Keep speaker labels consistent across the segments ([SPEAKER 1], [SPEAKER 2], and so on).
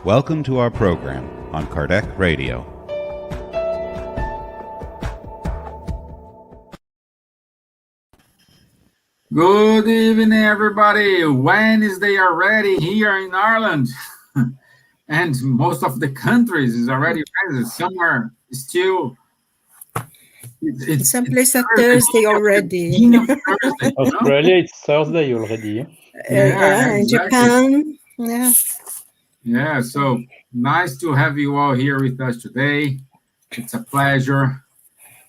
[SPEAKER 1] Welcome to our program on Kardec Radio.
[SPEAKER 2] Good evening, everybody. Wednesday already here in Ireland. And most of the countries is already Wednesday. Somewhere still...
[SPEAKER 3] It's someplace at Thursday already.
[SPEAKER 4] Thursday, Australia, it's Thursday already.
[SPEAKER 2] Yeah,
[SPEAKER 3] in
[SPEAKER 2] exactly.
[SPEAKER 3] Japan. Yeah.
[SPEAKER 2] Yeah, so nice to have you all here with us today. It's a pleasure.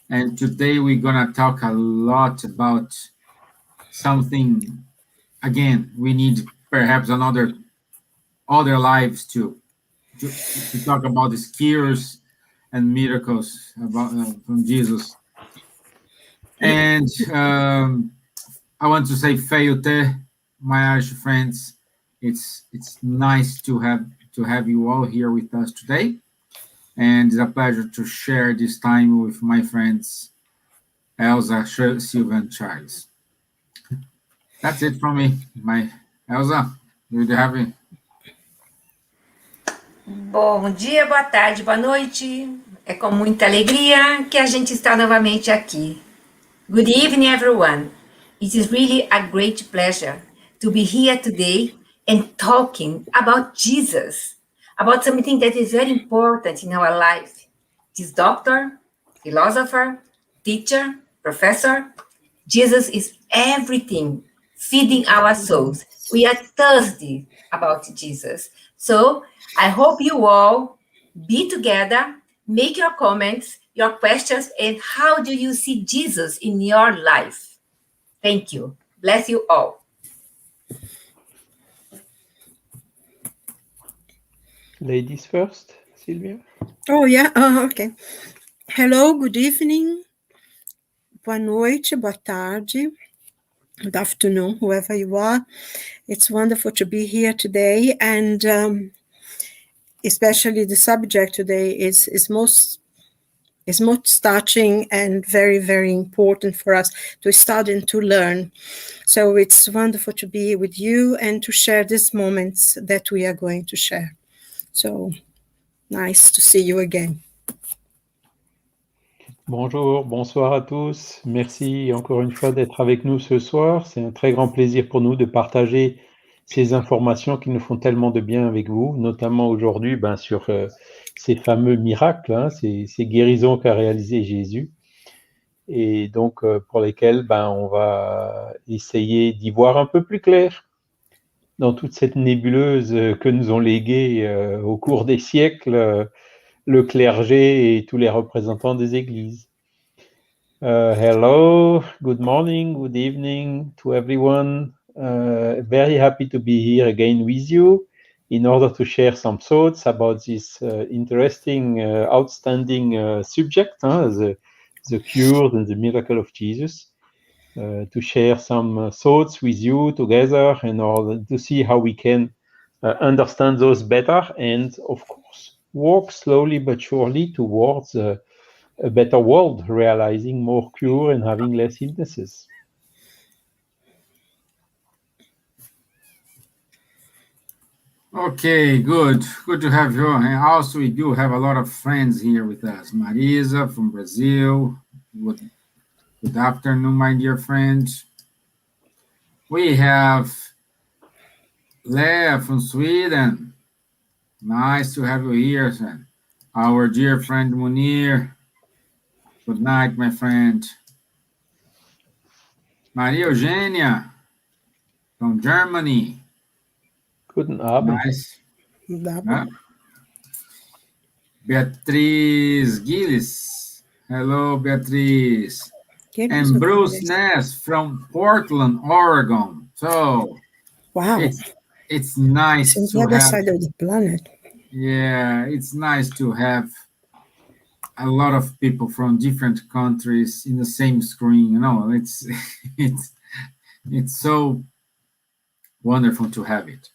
[SPEAKER 2] And today we're going to talk a lot about something. Again, we need perhaps other lives to talk about the cures and miracles about from Jesus. And I want to say feiute, my Irish friends. It's nice to have you all here with us today, and it's a pleasure to share this time with my friends Elsa, Silvia, and Charles. That's it from me. My Elsa, do you have it?
[SPEAKER 5] Bom dia, boa tarde, boa noite. É com muita alegria que a gente está novamente aqui. Good evening, everyone. It is really a great pleasure to be here today and talking about Jesus, about something that is very important in our life. This doctor, philosopher, teacher, professor, Jesus is everything, feeding our souls. We are thirsty about Jesus. So I hope you all be together, make your comments, your questions, and how do you see Jesus in your life? Thank you. Bless you all.
[SPEAKER 4] Ladies first, Silvia.
[SPEAKER 3] Oh, yeah. Okay. Hello, good evening. Boa noite, boa tarde. Good afternoon, whoever you are. It's wonderful to be here today. And especially the subject today is most touching and very, very important for us to study and to learn. So it's wonderful to be with you and to share these moments that we are going to share. So nice to see you again.
[SPEAKER 4] Bonjour, bonsoir à tous. Merci encore une fois d'être avec nous ce soir. C'est un très grand plaisir pour nous de partager ces informations qui nous font tellement de bien avec vous, notamment aujourd'hui sur ces fameux miracles, ces guérisons qu'a réalisé Jésus, et donc pour lesquels on va essayer d'y voir un peu plus clair dans toute cette nébuleuse que nous ont léguée au cours des siècles le clergé et tous les représentants des églises. Hello, good morning, good evening to everyone. Very happy to be here again with you in order to share some thoughts about this interesting, outstanding subject, the cure and the miracle of Jesus. To share some thoughts with you together in order to see how we can understand those better and, of course, walk slowly but surely towards a better world, realizing more cure and having less illnesses.
[SPEAKER 2] Okay, good to have you. And also, we do have a lot of friends here with us. Marisa from Brazil. Good afternoon, my dear friends. We have Lea from Sweden. Nice to have you here, sir. Our dear friend Munir. Good night, my friend. Maria Eugenia from Germany.
[SPEAKER 4] Guten Abend.
[SPEAKER 2] Nice. Beatriz Gillis. Hello, Beatriz. And Bruce Ness from Portland, Oregon. So,
[SPEAKER 3] wow,
[SPEAKER 2] it's nice
[SPEAKER 3] it's
[SPEAKER 2] to
[SPEAKER 3] on the other
[SPEAKER 2] have,
[SPEAKER 3] side of the planet.
[SPEAKER 2] Yeah, it's nice to have a lot of people from different countries in the same screen. You know, it's so wonderful to have it.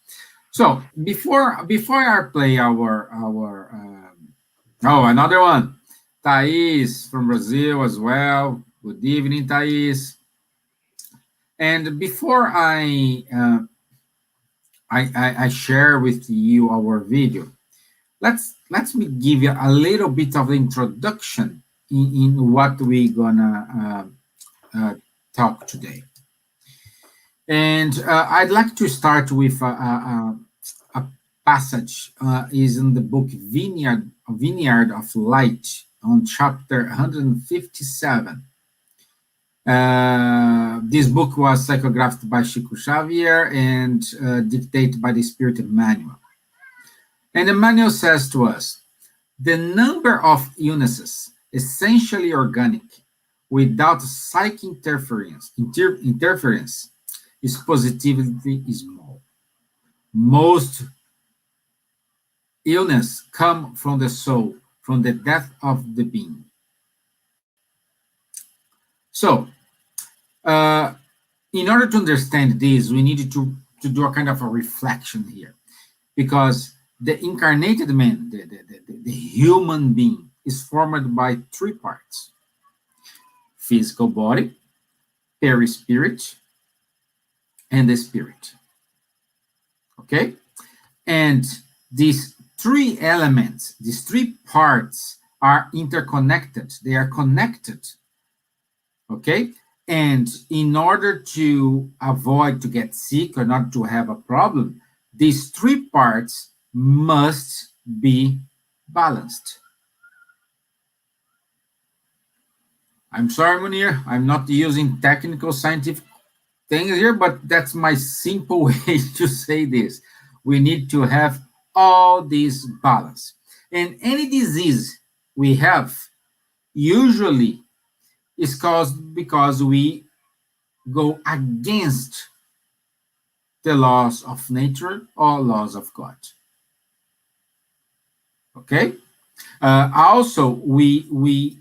[SPEAKER 2] So before I play our another one, Thais from Brazil as well. Good evening, Thais. And before I share with you our video, let me give you a little bit of introduction in what we're gonna talk today. And I'd like to start with a passage is in the book Vineyard of Light on chapter 157. This book was psychographed by Chico Xavier and dictated by the Spirit Emmanuel. And Emmanuel says to us, the number of illnesses essentially organic without psychic interference is positively small. Most illness come from the soul, from the death of the being. So, in order to understand this, we need to do a kind of a reflection here, because the incarnated man, the human being, is formed by three parts: physical body, perispirit, and the spirit. Okay? And these three elements, these three parts are interconnected. They are connected. Okay? And in order to avoid to get sick or not to have a problem, these three parts must be balanced. I'm sorry, Munir, I'm not using technical scientific things here, but that's my simple way to say this. We need to have all this balance. And any disease we have usually is caused because we go against the laws of nature or laws of God. Okay? Also, we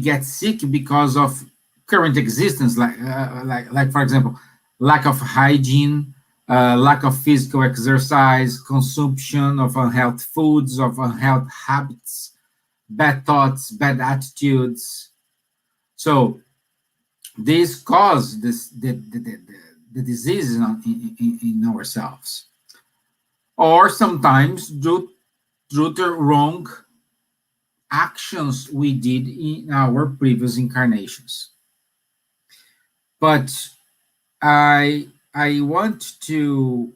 [SPEAKER 2] get sick because of current existence, like for example, lack of hygiene, lack of physical exercise, consumption of unhealthy foods, of unhealthy habits, bad thoughts, bad attitudes. So this cause the diseases in ourselves, or sometimes due to wrong actions we did in our previous incarnations. But I want to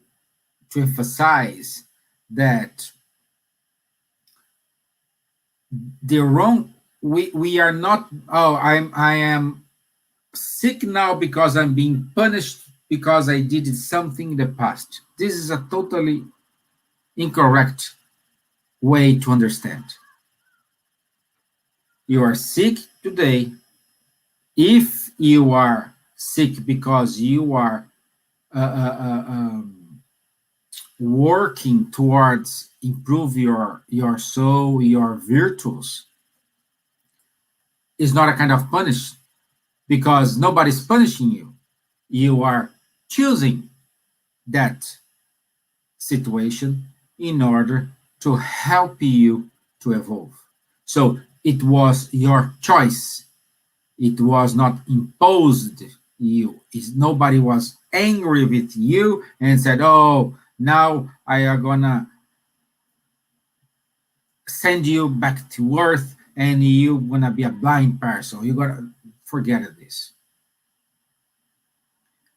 [SPEAKER 2] emphasize that the wrong, we are not, I am sick now because I'm being punished because I did something in the past. This is a totally incorrect way to understand. You are sick today. If you are sick because you are working towards improve your soul, your virtues, is not a kind of punish, because nobody's punishing you. You are choosing that situation in order to help you to evolve. So it was your choice. It was not imposed you. Nobody was angry with you and said, oh, now I am gonna send you back to earth and you're gonna be a blind person. You gotta forget this.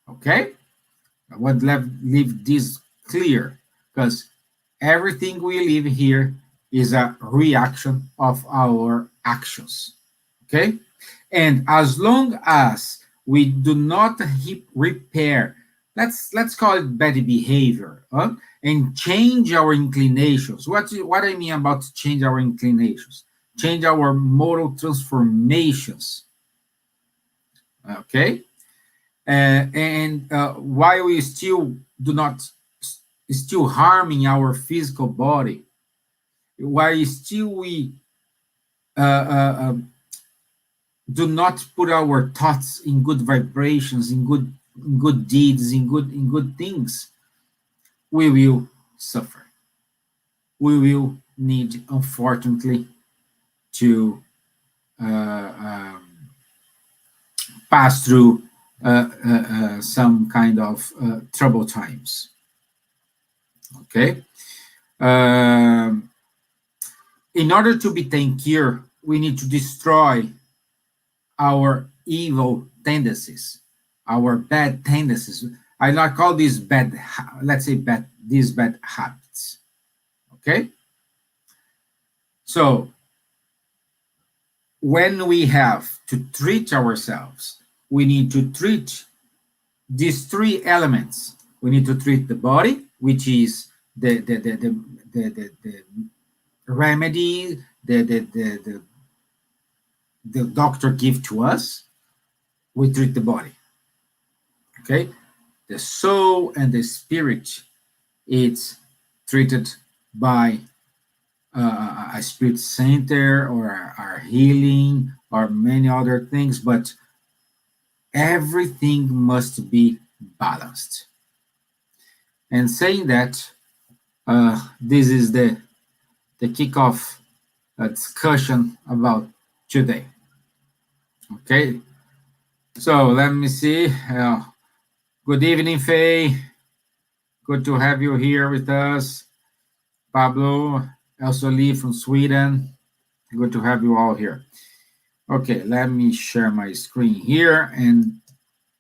[SPEAKER 2] Okay? I would leave this clear, because everything we live here is a reaction of our actions. Okay? And as long as we do not repair, let's call it bad behavior, and change our inclinations. What I mean about change our inclinations? Change our moral transformations. Okay? And while we still harming our physical body, while still we do not put our thoughts in good vibrations, in good deeds, in good things, we will suffer. We will need, unfortunately, to pass through some kind of troubled times. Okay? In order to obtain cure, we need to destroy our evil tendencies, our bad tendencies. I not call these bad, let's say these bad habits. Okay? So, when we have to treat ourselves, we need to treat these three elements. We need to treat the body, which is the remedy the doctor give to us. We treat the body. Okay? The soul and the spirit, it's treated by a spirit center or our healing or many other things, but everything must be balanced. And saying that, this is the kickoff discussion about today. Okay, so let me see. Good evening, Faye. Good to have you here with us. Pablo, Elsa Lee from Sweden. Good to have you all here. Okay, let me share my screen here, and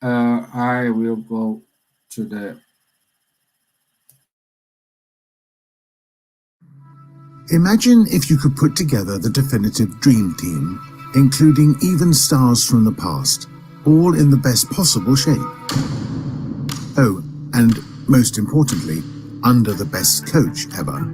[SPEAKER 2] I will go to the...
[SPEAKER 6] Imagine if you could put together the definitive dream team, including even stars from the past, all in the best possible shape. Oh, and most importantly, under the best coach ever.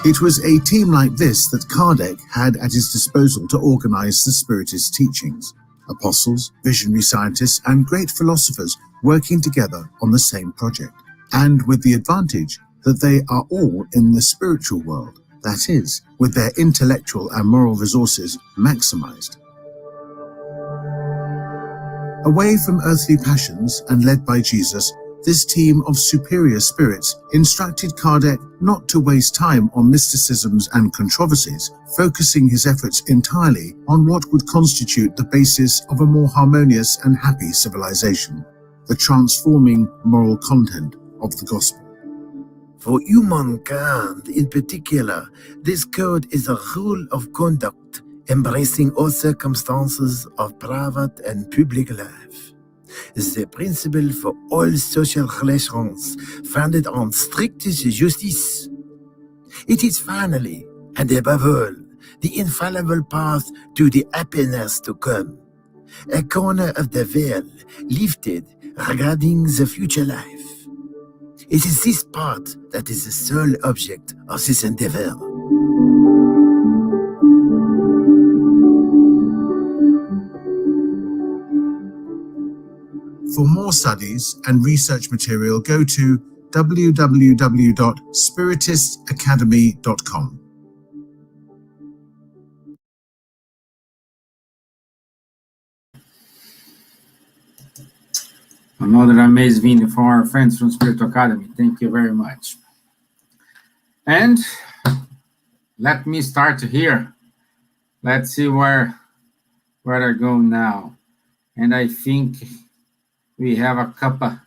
[SPEAKER 6] It was a team like this that Kardec had at his disposal to organize the Spiritist teachings. Apostles, visionary scientists, and great philosophers working together on the same project. And with the advantage that they are all in the spiritual world, that is, with their intellectual and moral resources maximized. Away from earthly passions and led by Jesus, this team of superior spirits instructed Kardec not to waste time on mysticisms and controversies, focusing his efforts entirely on what would constitute the basis of a more harmonious and happy civilization, the transforming moral content of the gospel.
[SPEAKER 7] For humankind in particular, this code is a rule of conduct embracing all circumstances of private and public life. The principle for all social relations founded on strictest justice. It is finally, and above all, the infallible path to the happiness to come, a corner of the veil lifted regarding the future life. It is this part that is the sole object of this endeavor.
[SPEAKER 6] For more studies and research material, go to www.spiritistacademy.com.
[SPEAKER 2] Another amazing video from our friends from Spirit Academy. Thank you very much. And let me start here. Let's see where I go now. And I think we have a couple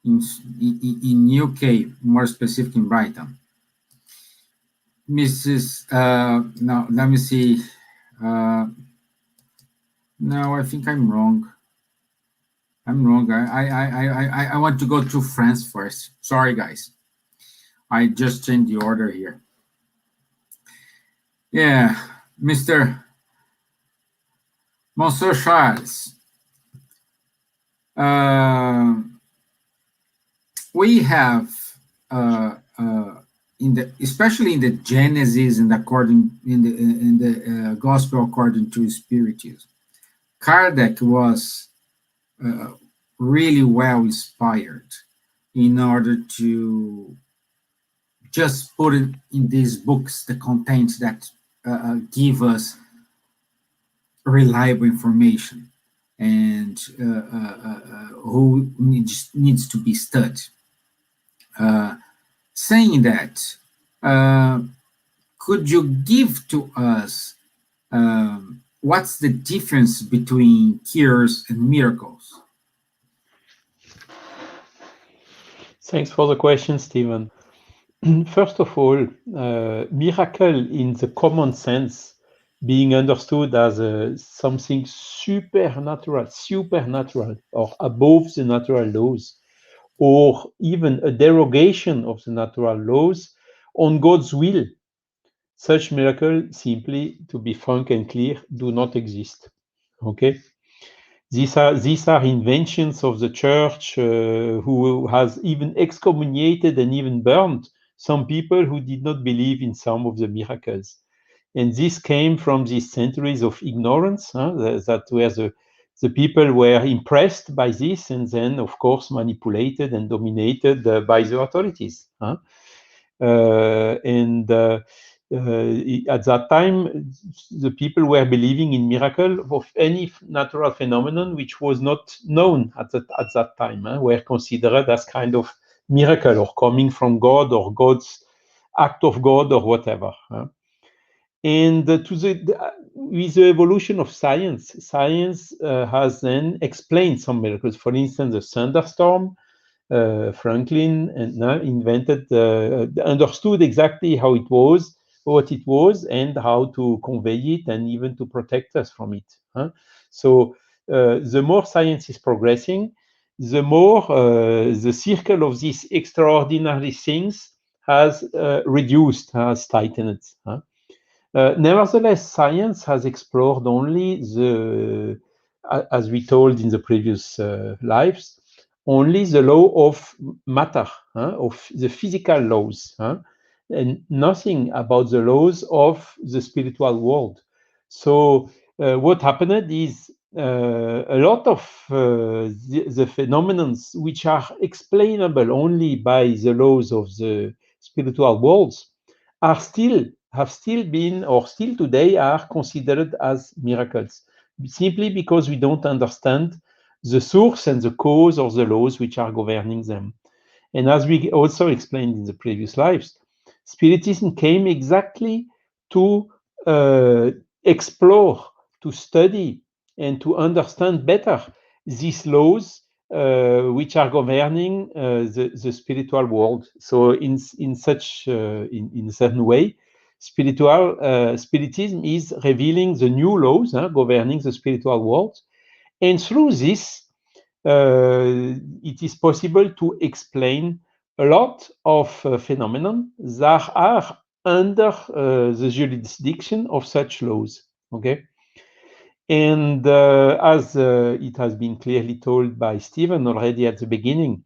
[SPEAKER 2] in UK, more specific in Brighton. Mrs. No, let me see. No, I think I'm wrong. I'm wrong. I want to go to France first. Sorry, guys. I just changed the order here. Yeah, Mr. Monsieur Charles. We have especially in the Genesis and in the Gospel according to Spiritism, Kardec was really well inspired in order to just put it in these books the contents that give us reliable information and who needs to be studied. Saying that, could you give to us what's the difference between cures and miracles?
[SPEAKER 4] Thanks for the question, Stevan. First of all, miracle in the common sense being understood as something supernatural, or above the natural laws, or even a derogation of the natural laws on God's will. Such miracles, simply, to be frank and clear, do not exist. Okay? These are inventions of the church, who has even excommunicated and even burned some people who did not believe in some of the miracles. And this came from these centuries of ignorance, that where the people were impressed by this and then, of course, manipulated and dominated by the authorities. At that time, the people were believing in miracle of any natural phenomenon which was not known at that time, were considered as kind of miracle or coming from God or God's act of God or whatever. And with the evolution of science has then explained some miracles. For instance, the thunderstorm. Franklin invented, understood exactly how it was, what it was, and how to convey it, and even to protect us from it. So the more science is progressing, the more the circle of these extraordinary things has reduced, has tightened. Nevertheless, science has explored only as we told in the previous lives, only the law of matter, of the physical laws, and nothing about the laws of the spiritual world. So what happened is a lot of the phenomena which are explainable only by the laws of the spiritual worlds have still been, or still today are considered as miracles, simply because we don't understand the source and the cause of the laws which are governing them. And as we also explained in the previous lives, Spiritism came exactly to explore, to study, and to understand better these laws which are governing the spiritual world. So in a certain way, Spiritism is revealing the new laws governing the spiritual world. And through this, it is possible to explain a lot of phenomena that are under the jurisdiction of such laws. Okay, and as it has been clearly told by Stevan already at the beginning,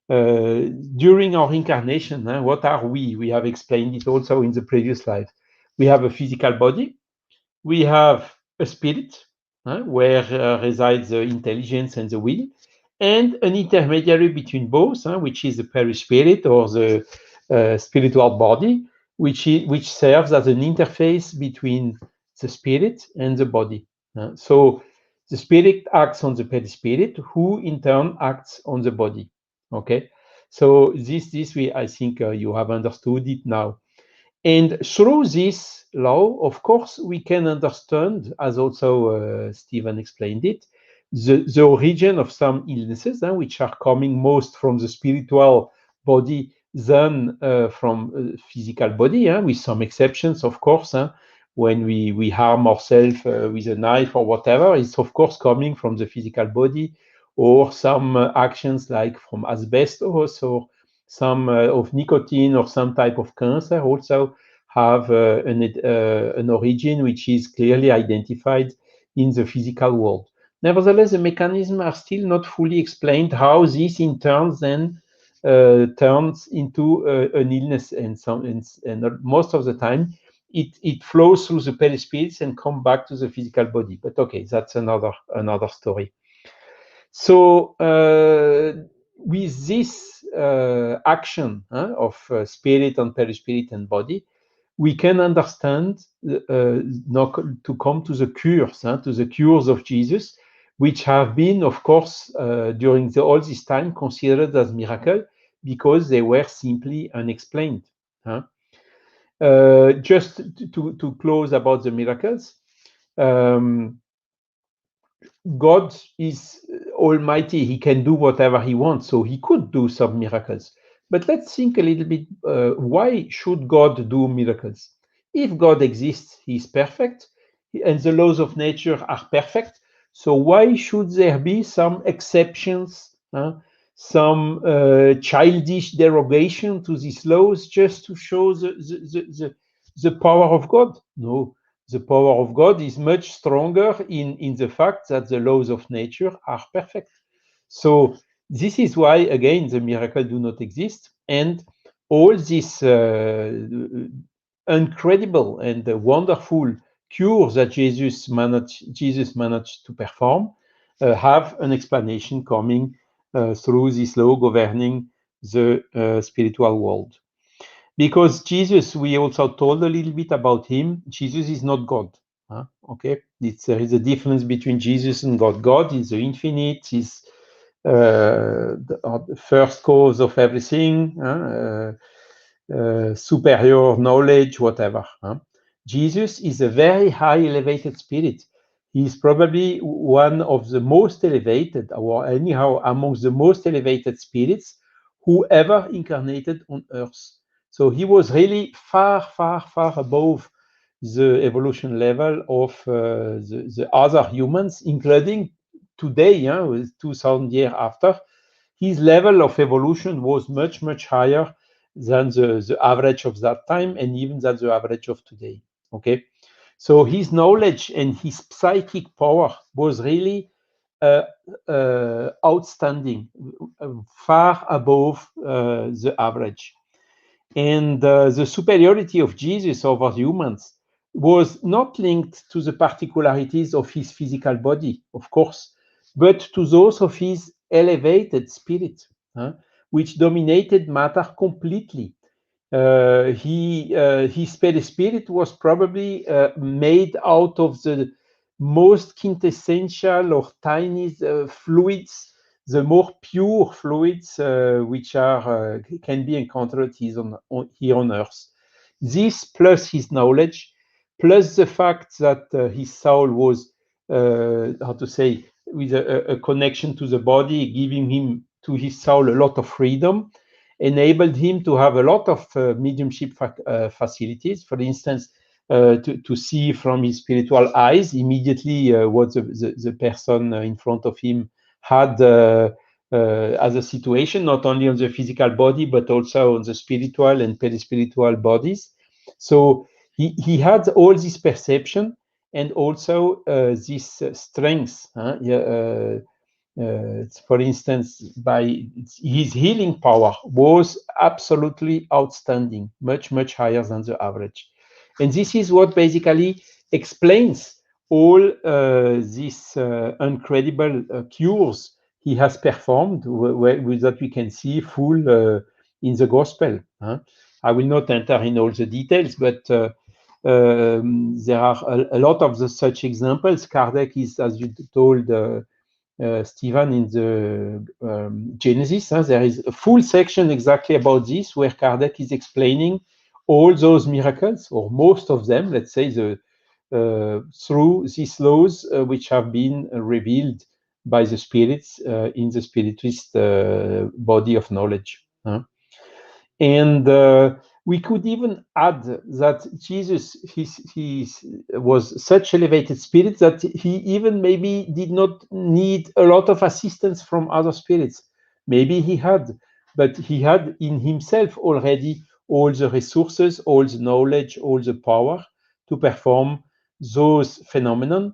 [SPEAKER 4] during our incarnation, what are we? We have explained it also in the previous slide. We have a physical body, we have a spirit, where resides the intelligence and the will, and an intermediary between both, which is the perispirit, or the spiritual body, which serves as an interface between the spirit and the body. So the spirit acts on the perispirit, who in turn acts on the body. Okay, so this I think you have understood it now. And through this law, of course, we can understand, as also Stevan explained it, the origin of some illnesses, which are coming most from the spiritual body than from physical body, with some exceptions, of course. When we harm ourselves with a knife or whatever, it's of course coming from the physical body, or some actions like from asbestos, or some of nicotine, or some type of cancer also have an origin which is clearly identified in the physical world. Nevertheless, the mechanisms are still not fully explained, how this in turn then turns into an illness, and most of the time it flows through the perispirits and come back to the physical body. But okay, that's another story. So with this action of spirit and perispirit and body, we can understand to come to the cures of Jesus, which have been, of course, during all this time considered as miracle, because they were simply unexplained. Just to close about the miracles, God is almighty. He can do whatever he wants, so he could do some miracles. But let's think a little bit, why should God do miracles? If God exists, he is perfect, and the laws of nature are perfect. So why should there be some exceptions, some childish derogation to these laws just to show the power of God? No, the power of God is much stronger in the fact that the laws of nature are perfect. So this is why, again, the miracles do not exist, and all these incredible and wonderful cures that Jesus managed to perform have an explanation coming through this law governing the spiritual world. Because Jesus, we also told a little bit about him. Jesus is not God. Okay, there is a difference between Jesus and God. God is the infinite, is the first cause of everything, superior knowledge, whatever. Jesus is a very high elevated spirit. He is probably one of the most elevated, or anyhow amongst the most elevated spirits who ever incarnated on earth. So he was really far, far, far above the evolution level of the other humans, including today, 2000 years after. His level of evolution was much, much higher than the average of that time, and even than the average of today. Okay, so his knowledge and his psychic power was really outstanding, far above the average. And the superiority of Jesus over humans was not linked to the particularities of his physical body, of course, but to those of his elevated spirit, which dominated matter completely. His spirit was probably made out of the most quintessential or tiniest fluids, the more pure fluids which are can be encountered here on Earth. This plus his knowledge, plus the fact that his soul was, how to say, with a connection to the body, giving him to his soul a lot of freedom, enabled him to have a lot of mediumship facilities. For instance, to see from his spiritual eyes immediately what the person in front of him had as a situation, not only on the physical body, but also on the spiritual and perispiritual bodies. So he had all this perception and also this strength. For instance, by his healing power was absolutely outstanding, much, much higher than the average. And this is what basically explains all these incredible cures he has performed, that we can see full in the gospel. I will not enter in all the details, but there are a lot of such examples. Kardec is, as you told, Stevan, in the Genesis. There is a full section exactly about this, where Kardec is explaining all those miracles, or most of them, let's say, through these laws which have been revealed by the spirits in the spiritist body of knowledge. And we could even add that Jesus, he was such elevated spirit that he even maybe did not need a lot of assistance from other spirits. Maybe he had, but he had in himself already all the resources, all the knowledge, all the power to perform those phenomena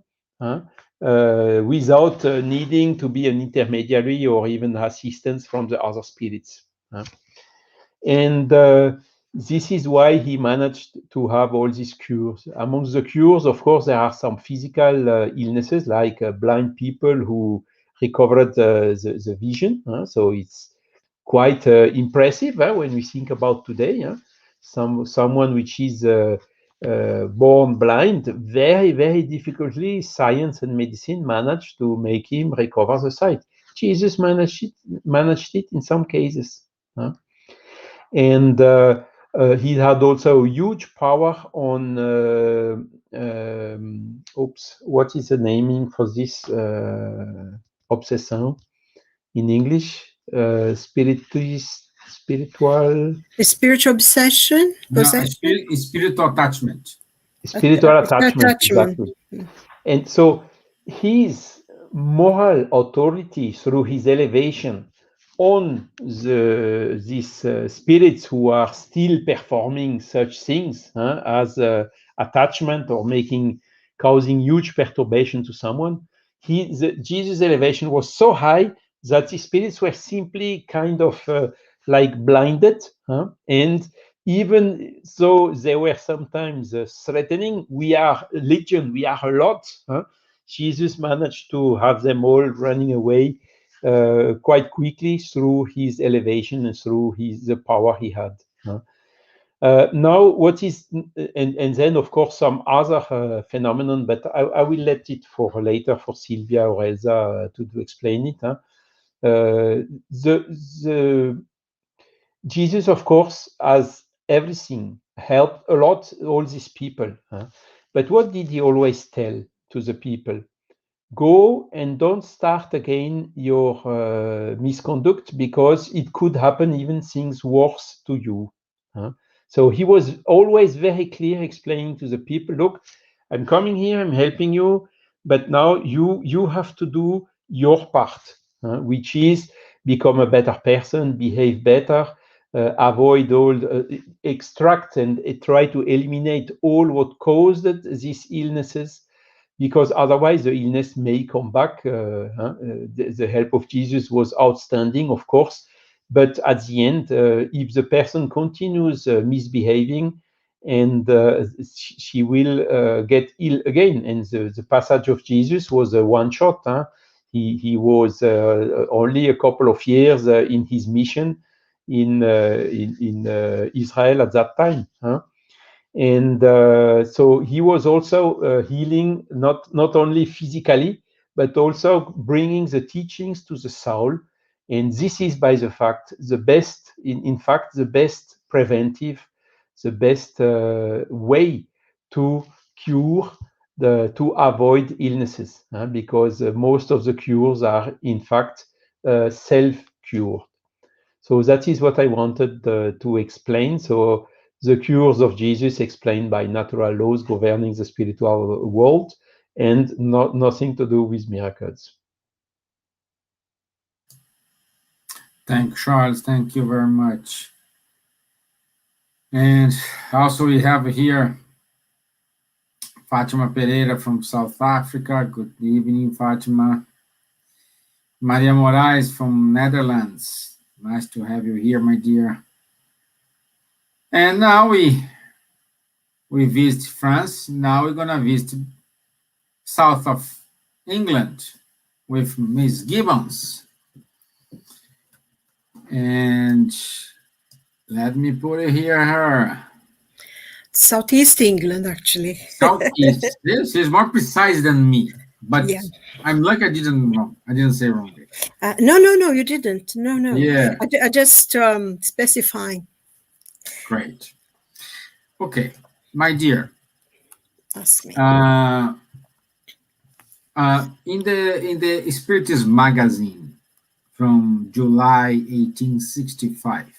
[SPEAKER 4] without needing to be an intermediary or even assistance from the other spirits. And this is why he managed to have all these cures. Amongst the cures, of course, there are some physical illnesses, like blind people who recovered the vision. So it's quite impressive when we think about today. Someone which is born blind, very, very difficultly, science and medicine managed to make him recover the sight. Jesus managed it in some cases. And he had also huge power on what is the naming for this obsession in English? Spiritist spiritual
[SPEAKER 3] obsession,
[SPEAKER 2] No,
[SPEAKER 3] possession,
[SPEAKER 2] spiritual attachment.
[SPEAKER 4] spiritual attachment,
[SPEAKER 3] attachment.
[SPEAKER 4] exactly. And so his moral authority through his elevation on these spirits who are still performing such things as attachment or causing huge perturbation to someone. Jesus' elevation was so high that the spirits were simply kind of like blinded, and even though they were sometimes threatening, we are legion, we are a lot. Jesus managed to have them all running away quite quickly through his elevation and through the power he had. Now, what is, and then of course some other phenomenon, but I will let it for later for Silvia or Elsa to explain it. The Jesus, of course, has everything, helped a lot all these people. But what did he always tell to the people? Go and don't start again your misconduct, because it could happen even things worse to you. So he was always very clear, explaining to the people, look, I'm coming here, I'm helping you, but now you have to do your part, which is become a better person, behave better, avoid all, extract and try to eliminate all what caused these illnesses, because otherwise the illness may come back. The help of Jesus was outstanding, of course, but at the end, if the person continues misbehaving, and she will get ill again. And the passage of Jesus was a one shot. He was only a couple of years in his mission in Israel at that time. And so he was also healing not only physically, but also bringing the teachings to the soul. And this is by the fact the best, in fact, the best preventive, the best way to cure, to avoid illnesses, because most of the cures are in fact self-cure. So that is what I wanted to explain. So the cures of Jesus explained by natural laws governing the spiritual world, and nothing to do with miracles.
[SPEAKER 2] Thank you, Charles. Thank you very much. And also we have here Fatima Pereira from South Africa. Good evening, Fatima. Maria Moraes from Netherlands. Nice to have you here, my dear. And now we visit France. Now we're gonna visit south of England with Miss Gibbons. And let me put it here, her.
[SPEAKER 3] Southeast England, actually.
[SPEAKER 2] Southeast. This is more precise than me, but
[SPEAKER 3] Yeah.
[SPEAKER 2] I'm lucky I didn't say wrong.
[SPEAKER 3] No, you didn't. No.
[SPEAKER 2] Yeah.
[SPEAKER 3] I just specifying.
[SPEAKER 2] Great. Okay, my dear.
[SPEAKER 3] Ask me.
[SPEAKER 2] In the Spiritism magazine from July 1865,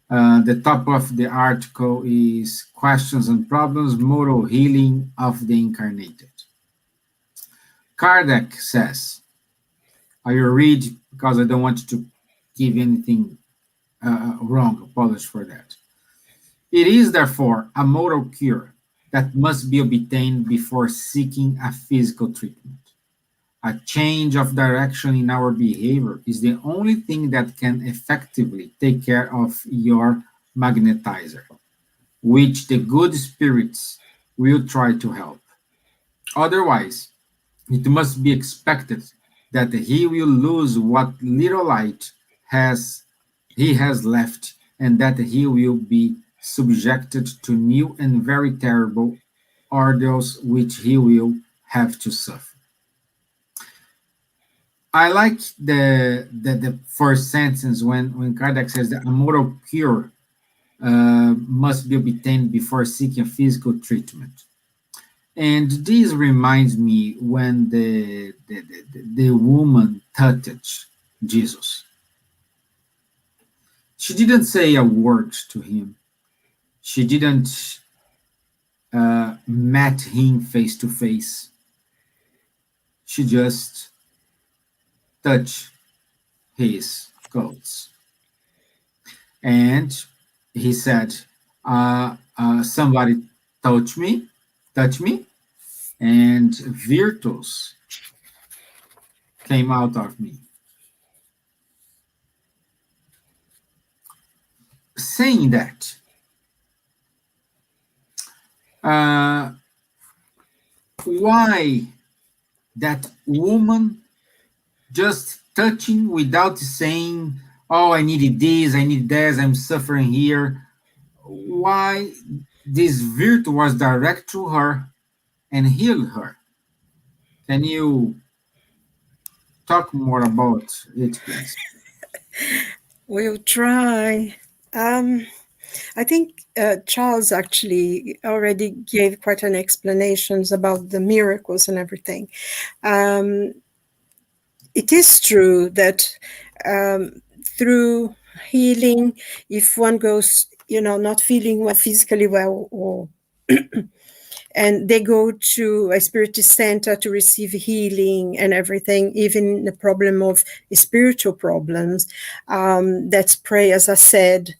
[SPEAKER 2] the top of the article is Questions and Problems, Moral Healing of the Incarnated. Kardec says, I will read because I don't want to give anything wrong, apologies for that. It is therefore a moral cure that must be obtained before seeking a physical treatment. A change of direction in our behavior is the only thing that can effectively take care of your magnetizer, which the good spirits will try to help. Otherwise, it must be expected that he will lose what little light he has left, and that he will be subjected to new and very terrible ordeals which he will have to suffer. I like the first sentence when Kardec says that a moral cure must be obtained before seeking physical treatment. And this reminds me when the woman touched Jesus. She didn't say a word to him. She didn't met him face to face. She just touched his clothes. And he said, somebody touch me, and virtus came out of me. Saying that, why that woman just touching without saying, oh, I needed this, I need this, I'm suffering here. Why this virtue was direct to her and healed her? Can you talk more about it, please?
[SPEAKER 3] We'll try. I think Charles actually already gave quite an explanations about the miracles and everything. It is true that through healing, if one goes, not feeling well, physically well, or and they go to a spiritist center to receive healing and everything, even the problem of spiritual problems, that's prayer, as I said.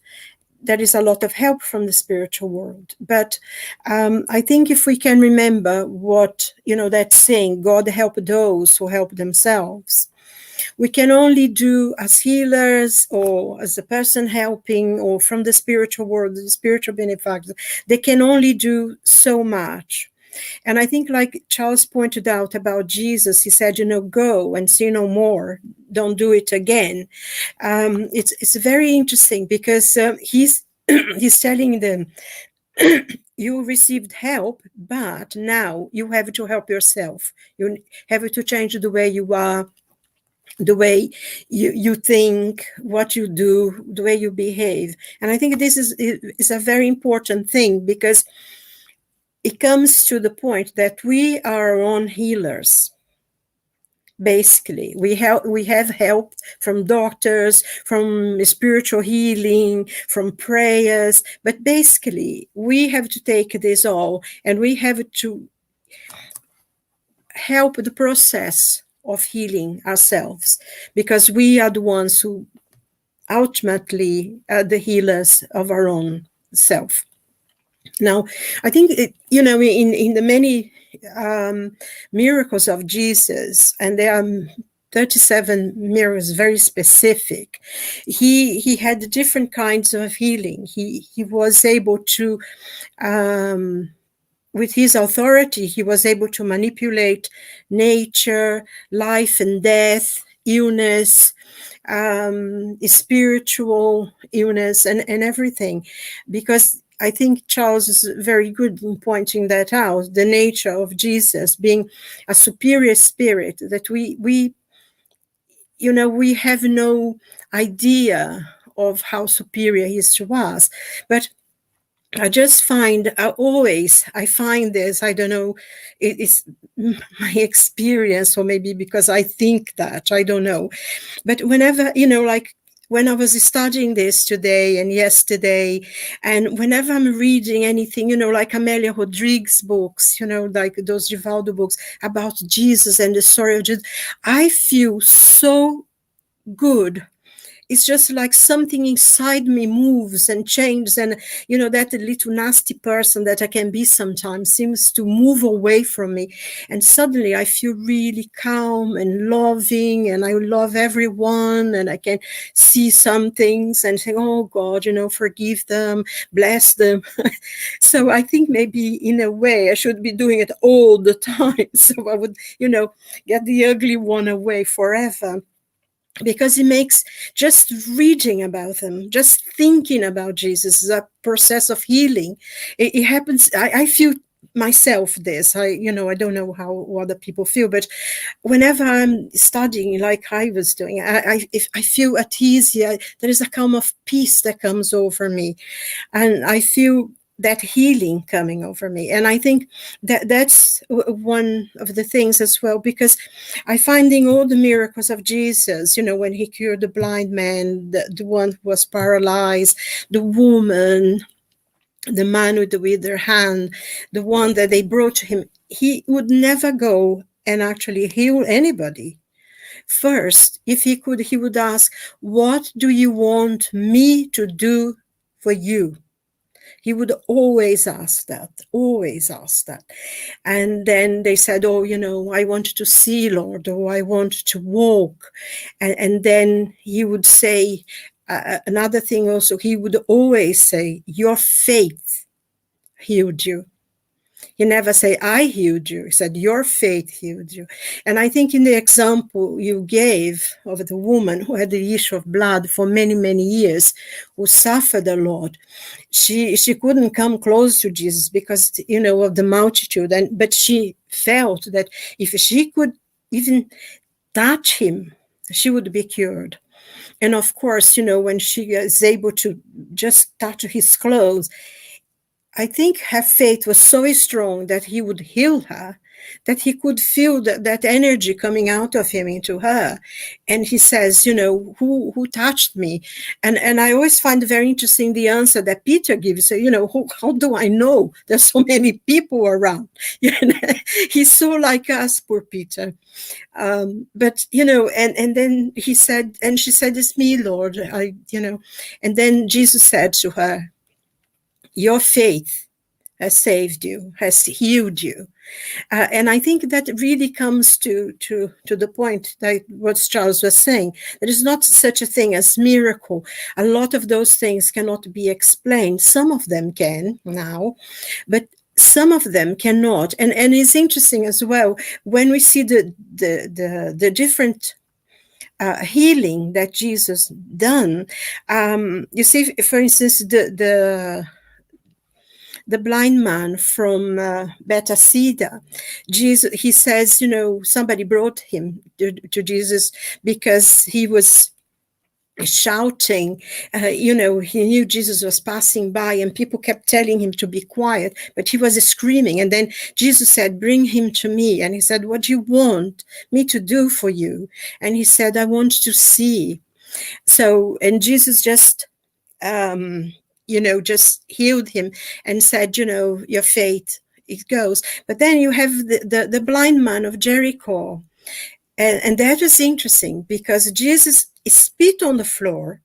[SPEAKER 3] There is a lot of help from the spiritual world. But I think if we can remember what, that saying, God help those who help themselves. We can only do as healers or as the person helping or from the spiritual world, the spiritual benefactors, they can only do so much. And I think like Charles pointed out about Jesus, he said, go and see no more. Don't do it again. It's very interesting because he's he's telling them, you received help, but now you have to help yourself. You have to change the way you are, the way you think, what you do, the way you behave. And I think this is a very important thing because it comes to the point that we are our own healers. Basically, we have help from doctors, from spiritual healing, from prayers, but basically we have to take this all and we have to help the process of healing ourselves, because we are the ones who ultimately are the healers of our own self. Now, I think, in the many miracles of Jesus, and there are 37 miracles, very specific, he had different kinds of healing. He was able to, with his authority, he was able to manipulate nature, life and death, illness, spiritual illness, and everything. Because I think Charles is very good in pointing that out, the nature of Jesus being a superior spirit, that we have no idea of how superior he is to us. But I just find, I find this, I don't know, it's my experience, or maybe because I think that, I don't know. But whenever, like when I was studying this today and yesterday, and whenever I'm reading anything, like Amelia Rodrigues' books, like those Givaldo books about Jesus and the story of Jesus, I feel so good. It's just like something inside me moves and changes, and that little nasty person that I can be sometimes seems to move away from me, and suddenly I feel really calm and loving, and I love everyone, and I can see some things and say, oh God, forgive them, bless them. So I think maybe in a way I should be doing it all the time, so I would get the ugly one away forever. Because it makes just reading about him, just thinking about Jesus is a process of healing. It happens. I feel myself this. I don't know how other people feel, but whenever I'm studying, like I was doing, if I feel at ease. There is a calm of peace that comes over me, and I feel that healing coming over me. And I think that that's one of the things as well, because I finding all the miracles of Jesus, when he cured the blind man, the one who was paralyzed, the woman, the man with the withered hand, the one that they brought to him, he would never go and actually heal anybody. First, if he could, he would ask, what do you want me to do for you? He would always ask that. And then they said, I want to see, Lord, or I want to walk. And then he would say, another thing also, he would always say, your faith healed you. He never say, I healed you. He said, your faith healed you. And I think in the example you gave of the woman who had the issue of blood for many, many years, who suffered a lot, she couldn't come close to Jesus because, of the multitude. But she felt that if she could even touch him, she would be cured. And of course, when she is able to just touch his clothes, I think her faith was so strong that he would heal her, that he could feel that energy coming out of him into her. And he says, who touched me? And I always find very interesting the answer that Peter gives. So, how do I know? There's so many people around. He's so like us, poor Peter. But, and then he said, and she said, it's me, Lord. And then Jesus said to her, your faith has saved you, has healed you. And I think that really comes to the point that what Charles was saying. There is not such a thing as miracle. A lot of those things cannot be explained. Some of them can now, but some of them cannot. And it's interesting as well, when we see the different healing that Jesus done. You see, for instance, the blind man from Bethsaida, Jesus, he says, somebody brought him to Jesus because he was shouting. He knew Jesus was passing by and people kept telling him to be quiet, but he was screaming. And then Jesus said, bring him to me. And he said, what do you want me to do for you? And he said, I want to see. So, and Jesus just just healed him and said, your faith, it goes. But then you have the blind man of Jericho. And that was interesting because Jesus spit on the floor,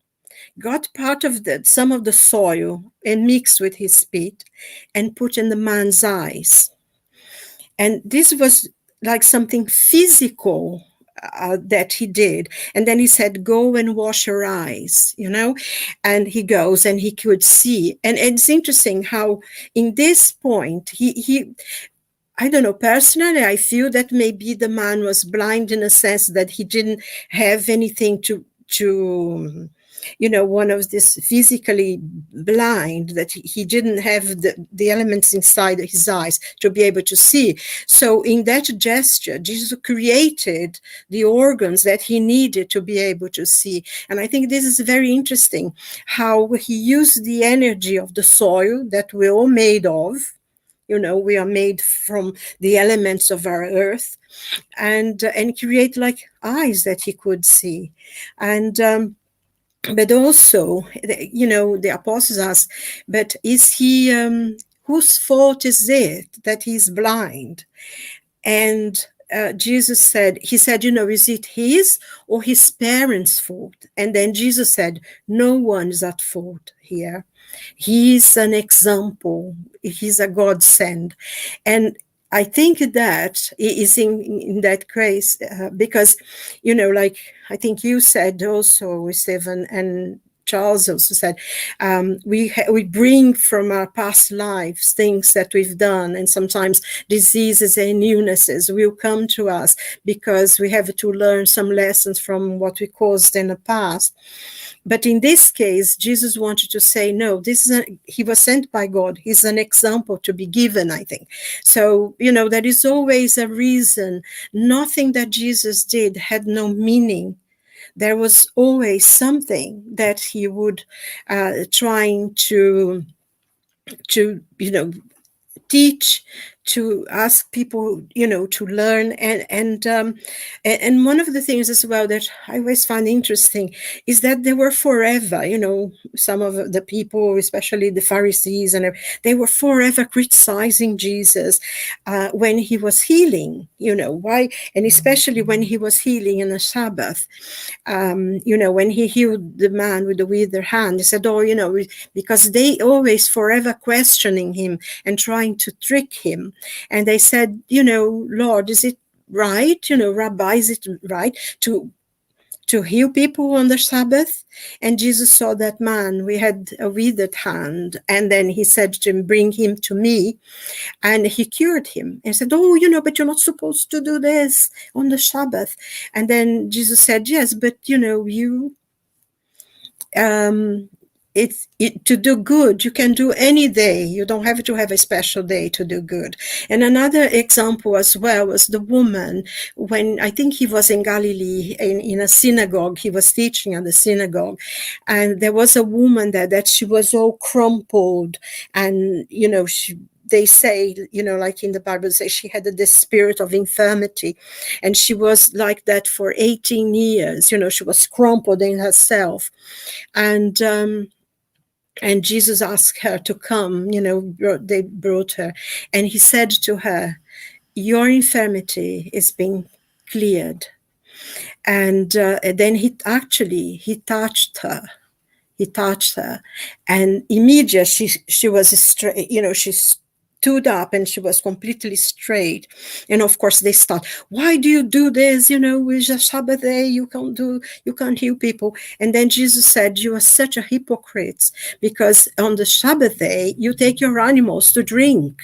[SPEAKER 3] got part of some of the soil and mixed with his spit and put in the man's eyes. And this was like something physical that he did. And then he said, go and wash your eyes, and he goes and he could see. And it's interesting how in this point, he I don't know, personally, I feel that maybe the man was blind in a sense that he didn't have anything to one of this physically blind, that he didn't have the elements inside his eyes to be able to see. So in that gesture, Jesus created the organs that he needed to be able to see. And I think this is very interesting, how he used the energy of the soil that we're all made of. We are made from the elements of our earth, and create like eyes that he could see. And but also, the apostles asked, but is he, whose fault is it that he's blind? And Jesus said, is it his or his parents' fault? And then Jesus said, no one is at fault here. He's an example. He's a godsend. And I think that is in that case, because, like I think you said also, Stevan, and Charles also said, we bring from our past lives things that we've done, and sometimes diseases and illnesses will come to us because we have to learn some lessons from what we caused in the past. But in this case, Jesus wanted to say, no, he was sent by God. He's an example to be given, I think. So, there is always a reason. Nothing that Jesus did had no meaning. There was always something that he would trying to to teach, to ask people, to learn. And one of the things as well that I always find interesting is that they were forever, some of the people, especially the Pharisees, and they were forever criticizing Jesus when he was healing, why, and especially when he was healing in the Sabbath. When he healed the man with the withered hand, he said, because they always forever questioning him and trying to trick him. And they said, Lord, is it right, Rabbi, is it right to heal people on the Sabbath? And Jesus saw that man, we had a withered hand, and then he said to him, bring him to me, and he cured him. And said, but you're not supposed to do this on the Sabbath. And then Jesus said, yes, but to do good, you can do any day. You don't have to have a special day to do good. And another example as well was the woman, when I think he was in Galilee in a synagogue. He was teaching at the synagogue, and there was a woman there that she was all crumpled, and they say, like in the Bible, say she had this spirit of infirmity, and she was like that for 18 years. She was crumpled in herself, and Jesus asked her to come. They brought her, and he said to her, your infirmity is being cleared. And then he touched her. He touched her, and immediately she was straight. She stood up and she was completely straight. And of course they start, why do you do this? It's a Sabbath day, you can't heal people. And then Jesus said, you are such a hypocrite, because on the Sabbath day you take your animals to drink.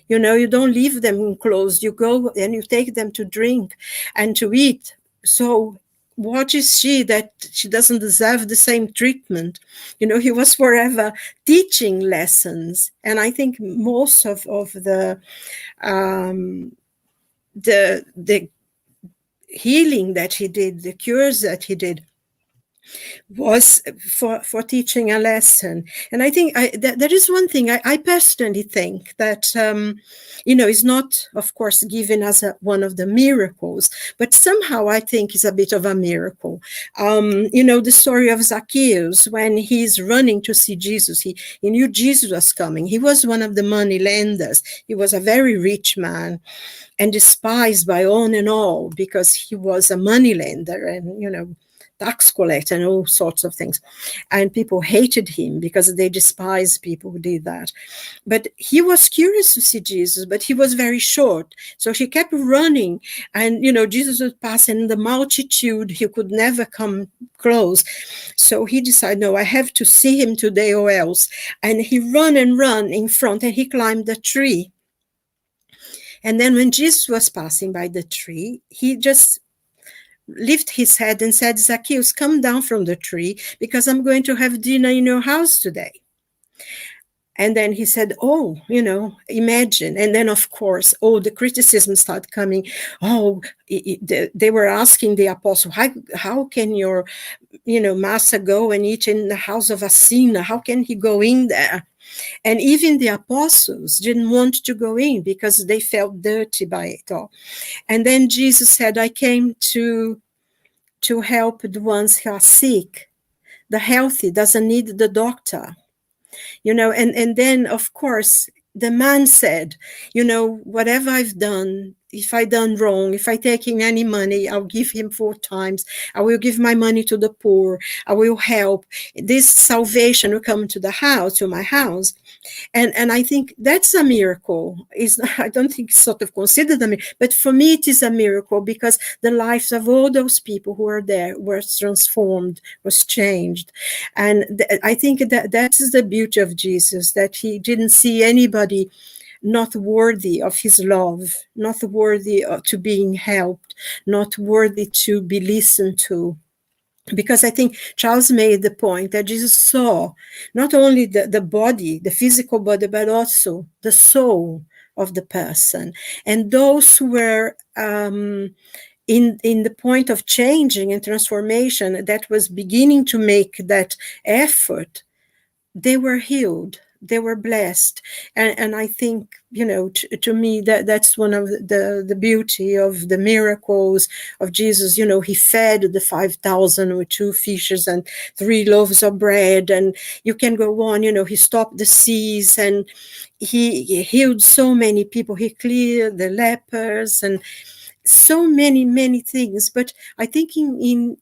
[SPEAKER 3] You don't leave them enclosed. You go and you take them to drink and to eat. So what is she that she doesn't deserve the same treatment? He was forever teaching lessons. And I think most of the healing that he did, the cures that he did, was for teaching a lesson. And I think there is one thing I personally think that is not, of course, given as one of the miracles, but somehow I think is a bit of a miracle. The story of Zacchaeus, when he's running to see Jesus, he knew Jesus was coming. He was one of the money lenders. He was a very rich man and despised by all and all because he was a money lender and tax collector and all sorts of things. And people hated him because they despised people who did that. But he was curious to see Jesus, but he was very short. So he kept running, and, Jesus was passing the multitude. He could never come close. So he decided, no, I have to see him today or else. And he ran in front, and he climbed the tree. And then when Jesus was passing by the tree, he just lifted his head and said, Zacchaeus, come down from the tree, because I'm going to have dinner in your house today. And then he said, imagine. And then, of course, the criticism started coming. They were asking the apostle, how can your, master go and eat in the house of a sinner? How can he go in there? And even the apostles didn't want to go in because they felt dirty by it all. And then Jesus said, I came to help the ones who are sick. The healthy doesn't need the doctor. And then, of course, the man said, whatever I've done, if I done wrong, if I taking any money, I'll give him 4 times. I will give my money to the poor. I will help. This salvation will come to my house. And I think that's a miracle. I don't think it's sort of considered a miracle, but for me it is a miracle because the lives of all those people who were there were transformed, was changed. And I think that is the beauty of Jesus, that he didn't see anybody not worthy of his love, not worthy to being helped, not worthy to be listened to. Because I think Charles made the point that Jesus saw not only the body, the physical body, but also the soul of the person. And those who were in the point of changing and transformation, that was beginning to make that effort, they were healed. they were blessed. And I think, to me, that's one of the beauty of the miracles of Jesus. He fed the 5,000 with 2 fishes and 3 loaves of bread, and you can go on. He stopped the seas, and he healed so many people. He cleared the lepers, and so many things. But I think in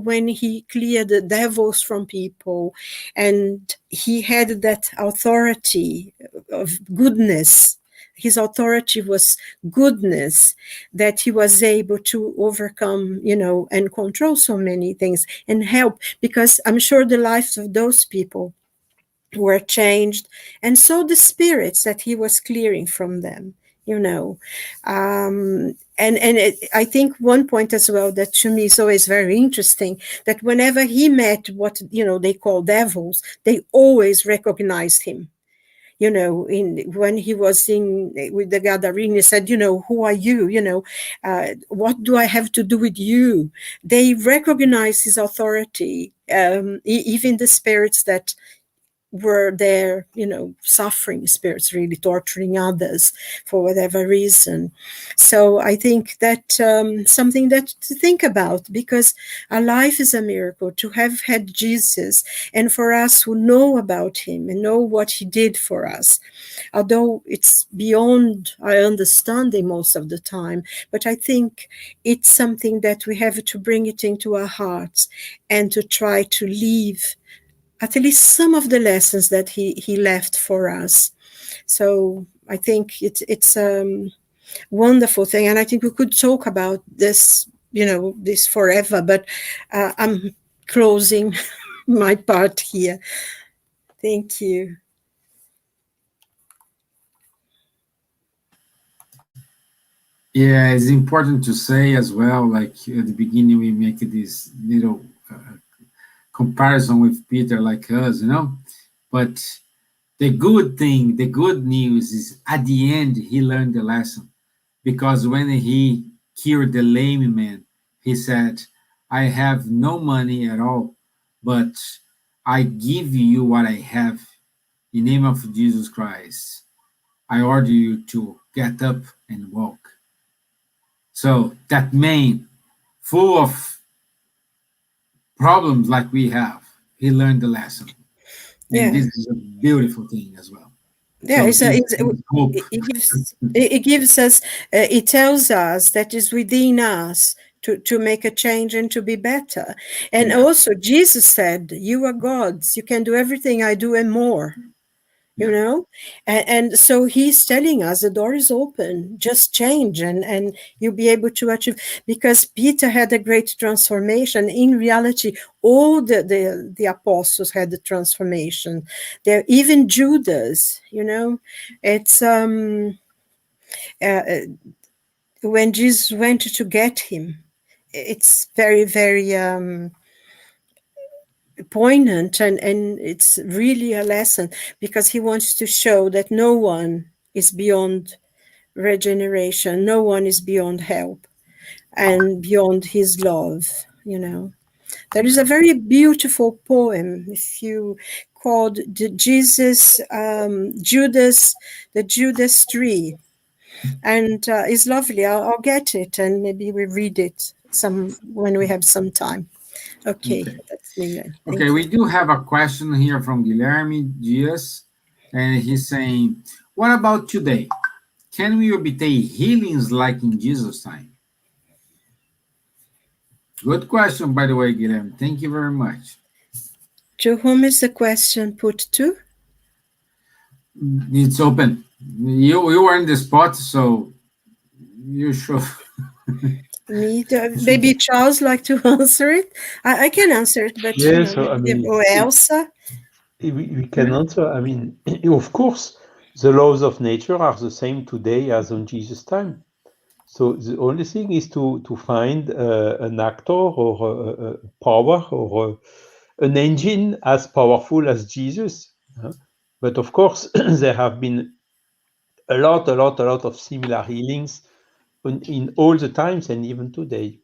[SPEAKER 3] when he cleared the devils from people, and he had that authority of goodness, his authority was goodness, that he was able to overcome, and control so many things and help, because I'm sure the lives of those people were changed, and so the spirits that he was clearing from them. I think one point as well that to me is always very interesting, that whenever he met what they call devils, they always recognized him. When he was with the Gadarene, he said, who are you? What do I have to do with you? They recognize his authority, even the spirits that were there, suffering spirits, really torturing others for whatever reason. So I think that something that to think about, because our life is a miracle to have had Jesus, and for us who know about him and know what he did for us, although it's beyond our understanding most of the time, but I think it's something that we have to bring it into our hearts and to try to live at least some of the lessons that he left for us. So I think it's a wonderful thing, and I think we could talk about this, this forever, but I'm closing my part here. Thank you.
[SPEAKER 2] Yeah, it's important to say as well, like at the beginning, we make this little comparison with Peter, like us, but the good thing, the good news is at the end, he learned the lesson, because when he cured the lame man, he said, I have no money at all, but I give you what I have. In the name of Jesus Christ, I order you to get up and walk. So that man, full of problems like we have, he learned the lesson. And this is a beautiful thing as well.
[SPEAKER 3] Yeah, so it gives us, it tells us that is within us to make a change and to be better. And also Jesus said, you are gods, you can do everything I do and more. And so he's telling us the door is open, just change and you'll be able to achieve, because Peter had a great transformation. In reality, all the apostles had the transformation there, even Judas, it's when Jesus went to get him, it's very, very poignant, and it's really a lesson, because he wants to show that no one is beyond regeneration, no one is beyond help and beyond his love. There is a very beautiful poem, if you called the Judas tree, and it's lovely. I'll get it and maybe we read it when we have some time. Okay. That's me.
[SPEAKER 2] Okay, we do have a question here from Guilherme Dias, and he's saying, what about today? Can we obtain healings like in Jesus' time? Good question, by the way, Guilherme. Thank you very much.
[SPEAKER 3] To whom is the question put to?
[SPEAKER 2] It's open. You are in the spot, so you should.
[SPEAKER 3] Maybe Charles like to answer it. I can answer it, but or Elsa.
[SPEAKER 4] We can answer. I mean, of course, the laws of nature are the same today as on Jesus' time. So the only thing is to find an actor or a power or an engine as powerful as Jesus. But of course, there have been a lot of similar healings in all the times and even today.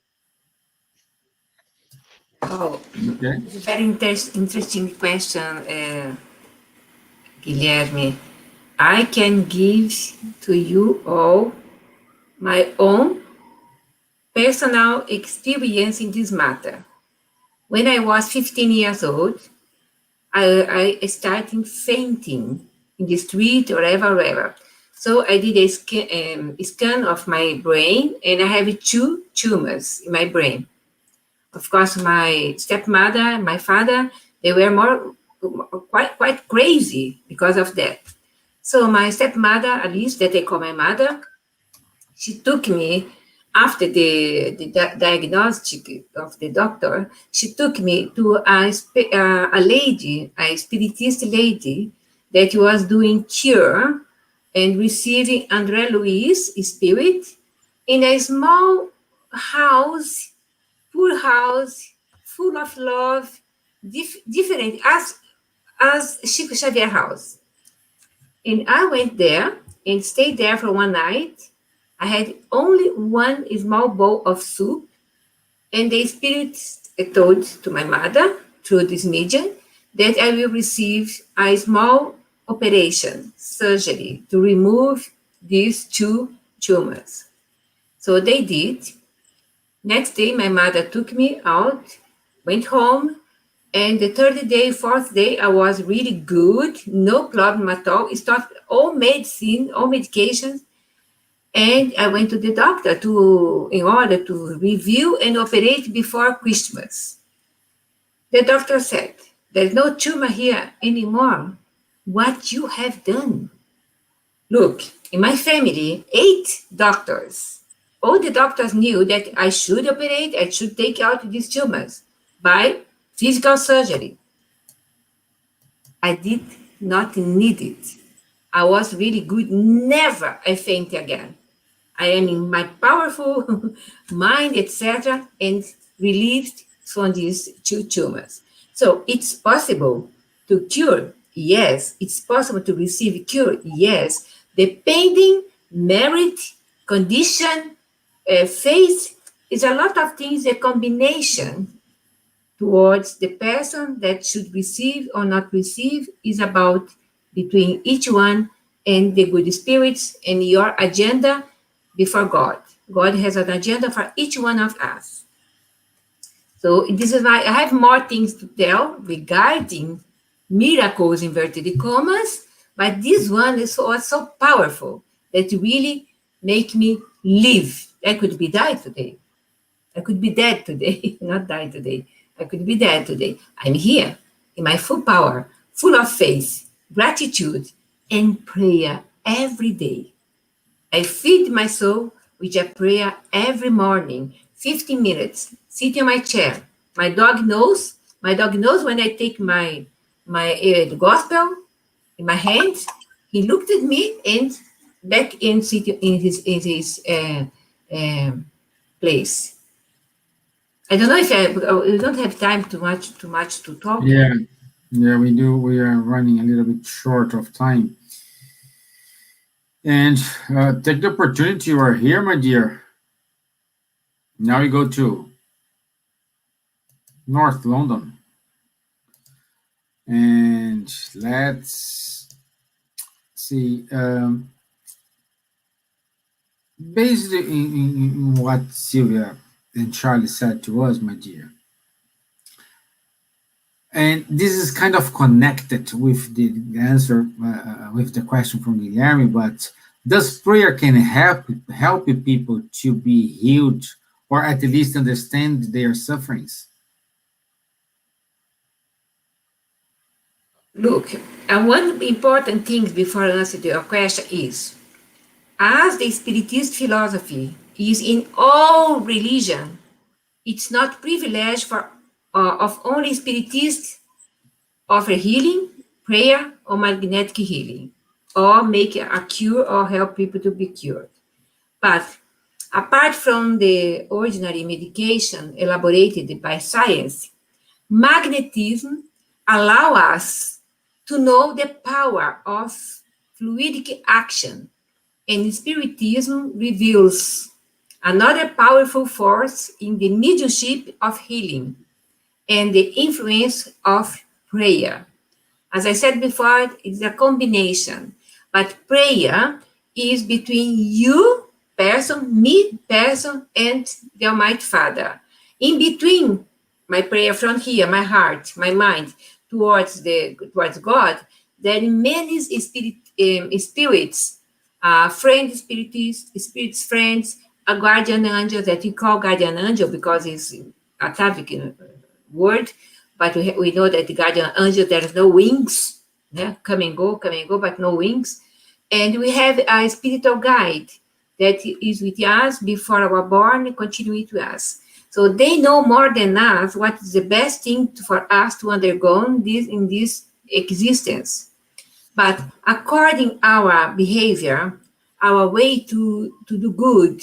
[SPEAKER 5] Oh, it's a very interesting question. Guilherme, I can give to you all my own personal experience in this matter. When I was 15 years old, I started fainting in the street or wherever. So I did a scan of my brain, and I have 2 tumors in my brain. Of course, my stepmother, my father, they were quite crazy because of that. So my stepmother, at least that I call my mother, she took me after the diagnostic of the doctor. She took me to a lady, a spiritist lady, that was doing cure and receiving André Louis spirit in a small house, poor house, full of love, different as Chico Xavier house. And I went there and stayed there for one night. I had only one small bowl of soup, and the spirit told to my mother through this medium that I will receive a small operation, surgery, to remove these 2 tumors. So they did. Next day, my mother took me out, went home, and the 3rd day, 4th day, I was really good, no problem at all. It stopped all medicine, all medications, and I went to the doctor in order to review and operate before Christmas. The doctor said, "There's no tumor here anymore. What you have done?" Look, in my family, 8 doctors. All the doctors knew that I should operate, I should take out these tumors by physical surgery. I did not need it. I was really good. Never I faint again. I am in my powerful mind, etc., and relieved from these 2 tumors. So it's possible to cure. Yes. It's possible to receive cure. Yes. Depending merit, condition, faith, is a lot of things, a combination towards the person that should receive or not receive is about between each one and the good spirits and your agenda before God. God has an agenda for each one of us. So this is why I have more things to tell regarding miracles, inverted commas, but this one was so powerful that really make me live. I could be died today. I could be dead today, not die today. I could be dead today. I'm here in my full power, full of faith, gratitude, and prayer every day. I feed my soul with a prayer every morning, 15 minutes, sit in my chair. My dog knows when I take my gospel in my hands. He looked at me and back in sit in his place. I don't know if we don't have time too much to talk.
[SPEAKER 2] Yeah, we do. We are running a little bit short of time. And take the opportunity you are here, my dear. Now we go to North London. And let's see. Based in what Silvia and Charlie said to us, my dear. And this is kind of connected with the answer, with the question from Guilherme, but does prayer can help people to be healed or at least understand their sufferings?
[SPEAKER 5] Look, and one important thing before I answer your question is, as the Spiritist philosophy is in all religion, it's not privilege of only Spiritists offer healing, prayer, or magnetic healing, or make a cure or help people to be cured. But apart from the ordinary medication elaborated by science, magnetism allows us to know the power of fluidic action, and Spiritism reveals another powerful force in the mediumship of healing and the influence of prayer. As I said before, it's a combination. But prayer is between you, person, me, person, and the Almighty Father. In between my prayer from here, my heart, my mind, towards God, there are many spirits, spirits, friends, a guardian angel that we call guardian angel because it's Atavic word, but we know that the guardian angel, there's no wings, yeah? Come and go, but no wings. And we have a spiritual guide that is with us before our born and continue with us. So they know more than us what is the best thing for us to undergo in this existence. But according our behavior, our way to do good,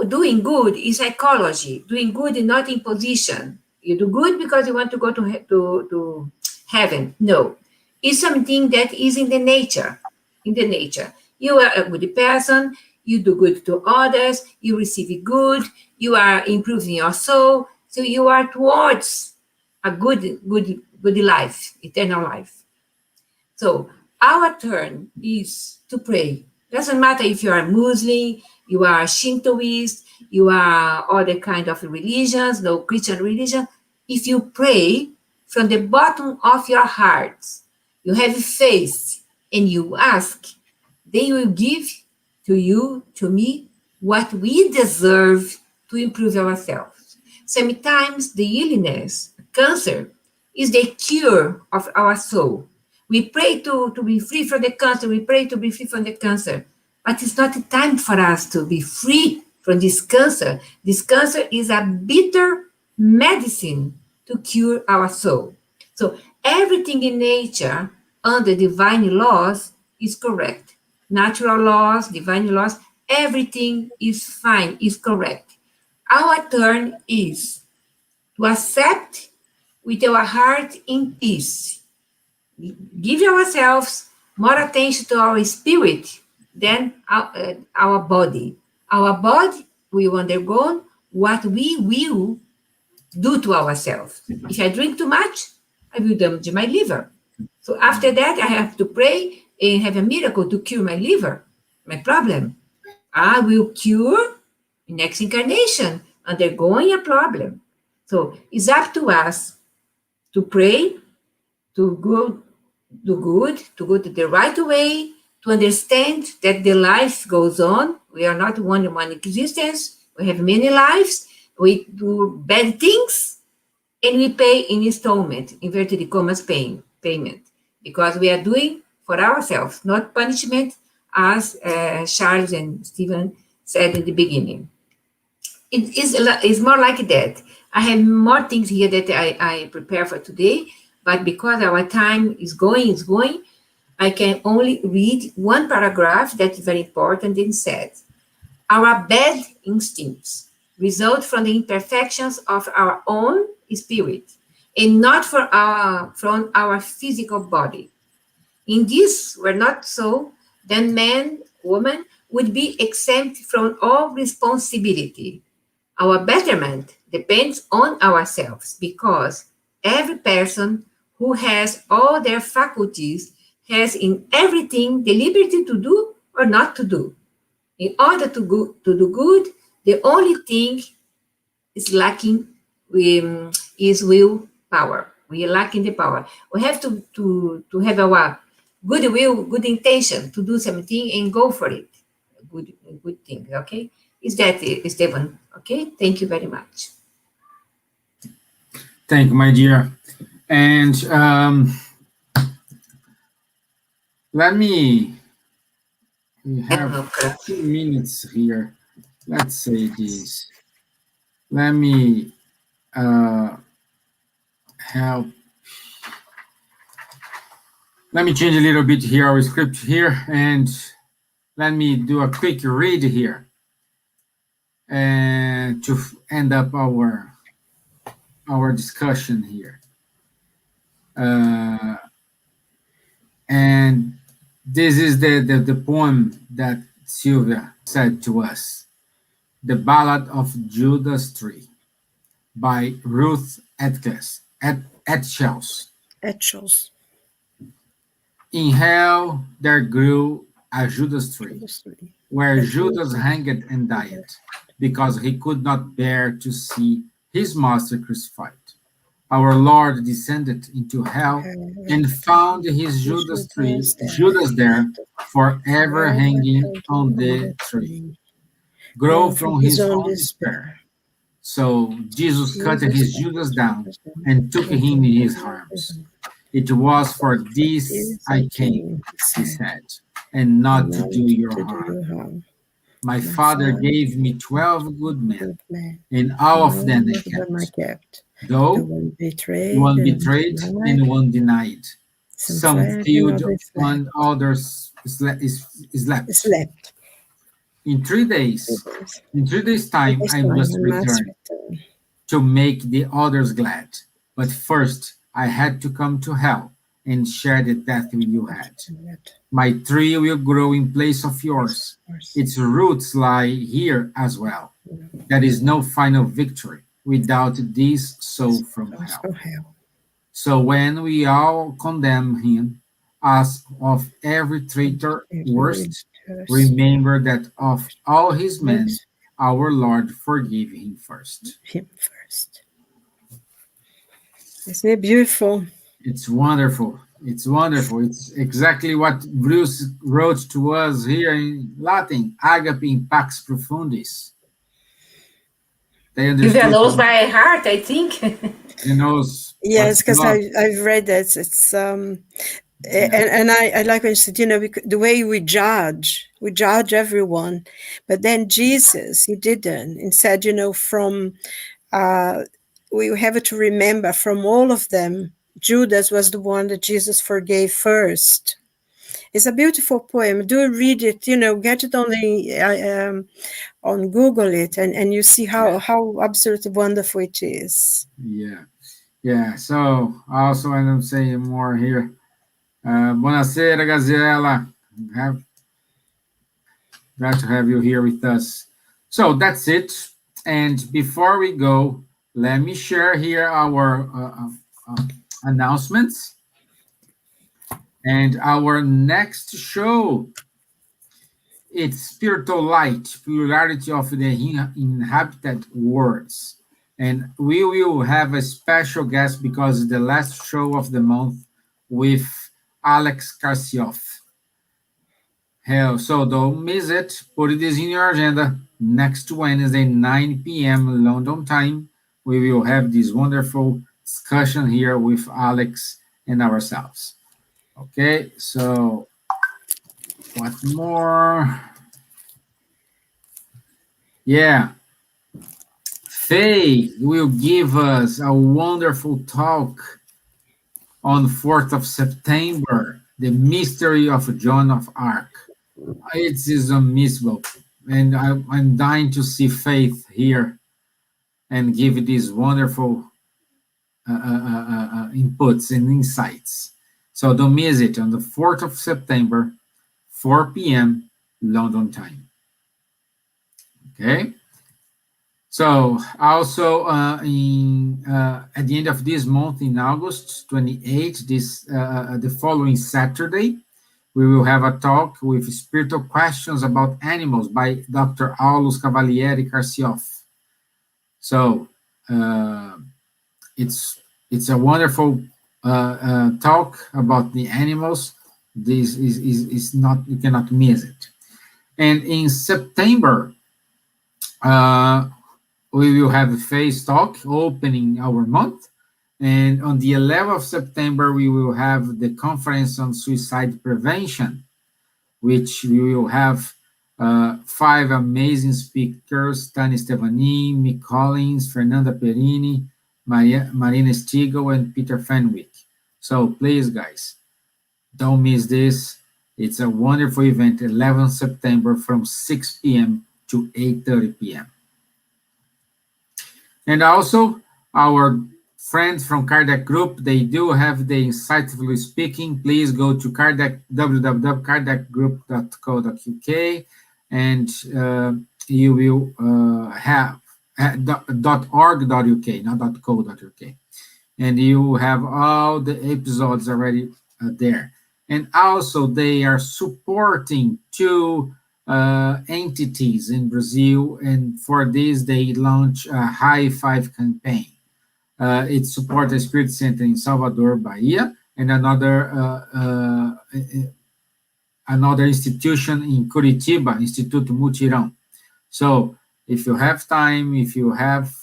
[SPEAKER 5] doing good is psychology. Doing good is not imposition. You do good because you want to go to heaven. No, it's something that is in the nature. In the nature, you are a good person. You do good to others. You receive good. You are improving your soul. So you are towards a good life, eternal life. So our turn is to pray. Doesn't matter if you are Muslim, you are Shintoist, you are other kind of religions, no Christian religion. If you pray from the bottom of your heart, you have faith, and you ask, they will give to you, to me, what we deserve to improve ourselves. Sometimes the illness, cancer, is the cure of our soul. We pray to be free from the cancer. We pray to be free from the cancer. But it's not the time for us to be free from this cancer. This cancer is a bitter medicine to cure our soul. So everything in nature under divine laws is correct. Natural laws, divine laws, everything is fine, is correct. Our turn is to accept with our heart in peace. Give ourselves more attention to our spirit than our body. Our body will undergo what we will do to ourselves. If I drink too much, I will damage my liver. So after that, I have to pray and have a miracle to cure my liver, my problem. I will cure in next incarnation, undergoing a problem. So it's up to us to pray, to go do good, to go to the right way, to understand that the life goes on. We are not one existence. We have many lives. We do bad things, and we pay in installment, inverted commas, payment, because we are doing for ourselves, not punishment, as Charles and Stevan said in the beginning. It's more like that. I have more things here that I prepare for today, but because our time is going, I can only read one paragraph that is very important and said, our bad instincts result from the imperfections of our own spirit and not from our physical body. In this were not so, then man, woman would be exempt from all responsibility. Our betterment depends on ourselves because every person who has all their faculties has in everything the liberty to do or not to do. In order to do good, the only thing is lacking is willpower. We are lacking the power. We have to have our good will, good intention to do something and go for it. Good thing, okay? Is that it, Stevan? Okay, thank you very much.
[SPEAKER 2] Thank you, my dear. And we have 2 minutes here. Let's say this. Let me help. Let me change a little bit here our script here, and let me do a quick read here, and to end up our discussion here. And this is the poem that Silvia said to us, The Ballad of Judas Tree by Ruth Etchells. In hell there grew a Judas tree, where Judas hanged and died, because he could not bear to see his master crucified. Our Lord descended into hell and found his Judas there, forever hanging on the tree, grow from his own despair. So Jesus cut his Judas down and took him in his arms. It was for this I came, he said, and not to do your harm. My Father gave me 12 good men, and all of them I kept. Though one betrayed and one denied. Some killed and others slept. In 3 days' time, I must return to make the others glad. But first, I had to come to hell and share the death you had. My tree will grow in place of yours. Its roots lie here as well. There is no final victory without this soul from hell. So when we all condemn him, as of every traitor worst, remember that of all his men, our Lord forgave him first.
[SPEAKER 3] Isn't it beautiful?
[SPEAKER 2] It's wonderful. It's wonderful. It's exactly what Bruce wrote to us here in Latin, Agape in Pax Profundis. They understood.
[SPEAKER 5] Silvia knows by heart, I think.
[SPEAKER 2] He knows.
[SPEAKER 3] Yes, because I've read that. It's and I like when you said, the way we judge everyone, but then Jesus, he didn't. Instead, from we have to remember from all of them, Judas was the one that Jesus forgave first. It's a beautiful poem. Do read it. Get it on Google it, and you see how absolutely wonderful it is.
[SPEAKER 2] Yeah. So also, I'm saying more here. Buonasera, Gazella. Glad to have you here with us. So that's it. And before we go, let me share here our announcements. And our next show, it's Spiritual Light, Plurality of the Inhabited Worlds. And we will have a special guest because it's the last show of the month with Alex Karsioff. So don't miss it. Put it in your agenda. Next Wednesday, 9 p.m. London time, we will have this wonderful discussion here with Alex and ourselves. Okay, so what more? Yeah. Faye will give us a wonderful talk on 4th of September, the mystery of Joan of Arc. It is unmissable, and I'm dying to see Faith here and give these wonderful inputs and insights. So don't miss it on the 4th of September, 4 p.m. London time. Okay. So also at the end of this month, in August 28, the following Saturday, we will have a talk with Spiritual Questions about Animals by Dr. Aulus Cavalieri Karsioff. So it's a wonderful talk about the animals. This is not, you cannot miss it. And in September, we will have a face talk opening our month. And on the 11th of September, we will have the conference on suicide prevention, which we will have 5 amazing speakers: Tani Stevanin, Mick Collins, Fernanda Perini, Marina Stigl, and Peter Fenwick. So please, guys, don't miss this. It's a wonderful event, 11th September from 6 p.m. to 8:30 p.m. And also, our friends from Kardec Group, they do have the Insightfully Speaking. Please go to Kardec, www.kardecgroup.co.uk, and you will have .org.uk, not .co.uk. And you have all the episodes already there. And also they are supporting two entities in Brazil, and for this they launch a High Five campaign. It supports a Spirit Center in Salvador, Bahia, and another institution in Curitiba, Instituto Mutirão. So if you have time, if you have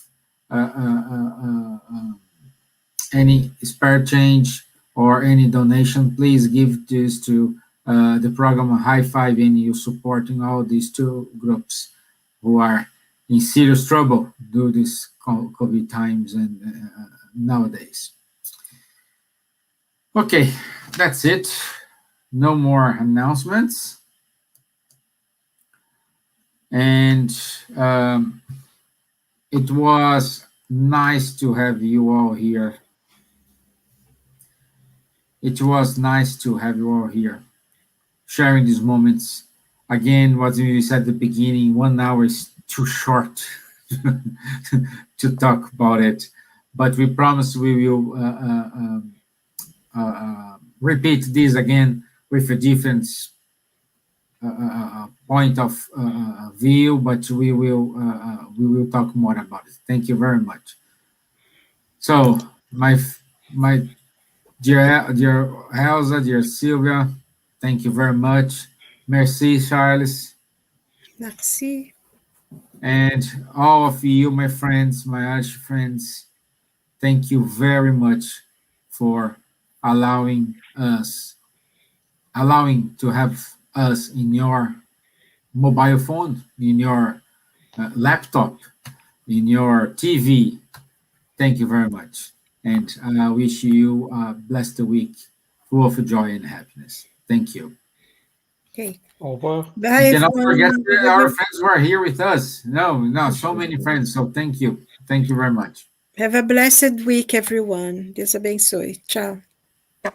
[SPEAKER 2] any spare change or any donation, please give this to the program High Five, and you supporting all these two groups who are in serious trouble due to this COVID times and nowadays. Okay, that's it. No more announcements. And it was nice to have you all here. It was nice to have you all here, sharing these moments. Again, what we said at the beginning, 1 hour is too short to talk about it, but we promise we will repeat this again with a different point of view, but we will talk more about it. Thank you very much. So my dear Elsa, dear Silvia, thank you very much. Merci, Charles.
[SPEAKER 3] Merci.
[SPEAKER 2] And all of you, my friends, my Irish friends, thank you very much for allowing to have us in your mobile phone, in your laptop, in your TV. Thank you very much. And I wish you a blessed week full of joy and happiness. Thank you.
[SPEAKER 3] Okay.
[SPEAKER 4] Over.
[SPEAKER 3] Bye,
[SPEAKER 2] You cannot forget
[SPEAKER 3] everyone.
[SPEAKER 2] our friends who are here with us. No, so many friends. So thank you. Thank you very much.
[SPEAKER 3] Have a blessed week, everyone. Deus abençoe. Tchau.
[SPEAKER 5] Tchau.